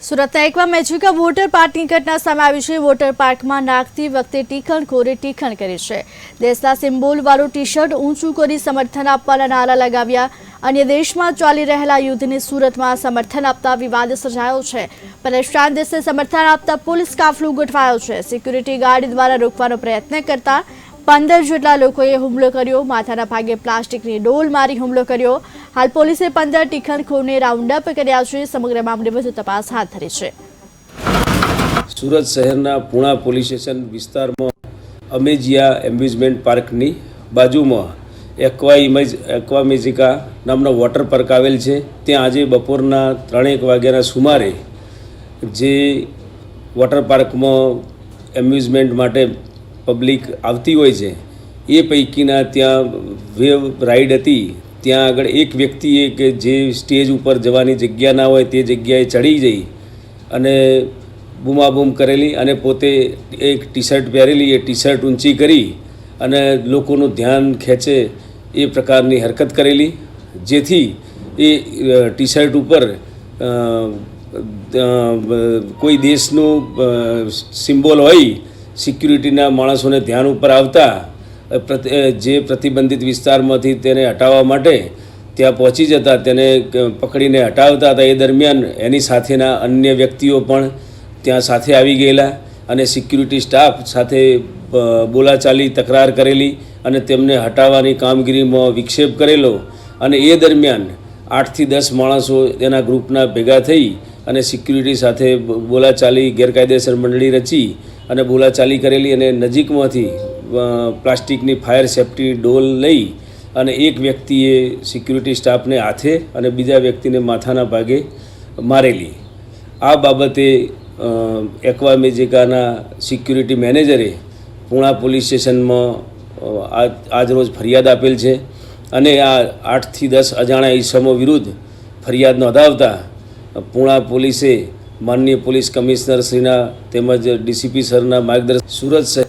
સુરતના એકવા મેજિકા વોટર પાર્કની ઘટના સામે આવી છે। વોટર પાર્કમાં નાખતી વખતે ટીખણખોરે ટીખણ કરી છે। દેશના સિમ્બોલવાળું ટી શર્ટ ઊંચું કરી સમર્થન આપવાના નારા લગાવ્યા। અન્ય દેશમાં ચાલી રહેલા યુદ્ધને સુરતમાં સમર્થન આપતા વિવાદ સર્જાયો છે। પરેશાન દેશને સમર્થન આપતા પોલીસ કાફલો ગોઠવાયો છે। સિક્યુરિટી ગાર્ડ દ્વારા રોકવાનો પ્રયત્ન કરતા 15 જેટલા લોકોએ હુમલો કર્યો। માથાના ભાગે પ્લાસ્ટિકની ડોલ મારી હુમલો કર્યો। હાલ પોલીસે 15 ટીખણખોરને રાઉન્ડ અપ કર્યા છે। સમગ્ર મામલે વધુ તપાસ હાથ ધરી છે। સુરત શહેરના પૂણા પોલીસ સ્ટેશન વિસ્તારમાં અમેજિયા એમ્યુઝમેન્ટ પાર્કની બાજુમાં एक्वा मेजिका नामનો वॉटर पार्क आवेल છે। ત્યાં આજે બપોરના 3 વાગ્યાના સુમારે જે વોટર પાર્કમાં એમ્યુઝમેન્ટ માટે પબ્લિક આવતી હોય છે એ પૈકીના ત્યાં વેવ રાઈડ હતી। ત્યાં આગળ એક વ્યક્તિએ કે જે સ્ટેજ ઉપર જવાની જગ્યા ના હોય તે જગ્યાએ ચડી જઈ અને બૂમાબૂમ કરેલી અને પોતે એક ટી શર્ટ પહેરેલી એ ટી શર્ટ ઊંચી કરી અને લોકોનું ધ્યાન ખેંચે એ પ્રકારની હરકત કરેલી, જેથી એ ટી શર્ટ ઉપર કોઈ દેશનું સિમ્બોલ હોય સિક્યુરિટીના માણસોને ધ્યાન ઉપર આવતા જે પ્રતિબંધિત વિસ્તારમાંથી તેને હટાવવા માટે ત્યાં પહોંચી જતા તેને પકડીને હટાવતા હતા। એ દરમિયાન એની સાથેના અન્ય વ્યક્તિઓ પણ ત્યાં સાથે આવી ગયેલા અને સિક્યુરિટી સ્ટાફ સાથે બોલાચાલી તકરાર કરેલી અને તેમને હટાવવાની કામગીરીમાં વિક્ષેપ કરેલો અને એ દરમિયાન 8 થી 10 માણસો તેના ગ્રુપના ભેગા થઈ અને સિક્યુરિટી સાથે બોલાચાલી ગેરકાયદેસર મંડળી રચી અને બોલાચાલી કરેલી અને નજીકમાંથી પ્લાસ્ટિકની ફાયર સેફ્ટી ડોલ લઈ અને એક વ્યક્તિએ સિક્યુરિટી સ્ટાફને હાથે અને બીજા વ્યક્તિને માથાના ભાગે મારેલી। આ બાબતે एक्वा मेजिकाना सिक्युरिटी मैनेजरे पूणा पोलीस स्टेशन में आज रोज फरियाद आपेल है અને આ 8 થી 10 અજાણ્યા ઈસમો વિરુદ્ધ ફરિયાદ નોંધાવતા પૂણા પોલીસે માનનીય પોલીસ કમિશનર શ્રીના તેમજ ડીસીપી સરના માર્ગદર્શન સુરત શહેર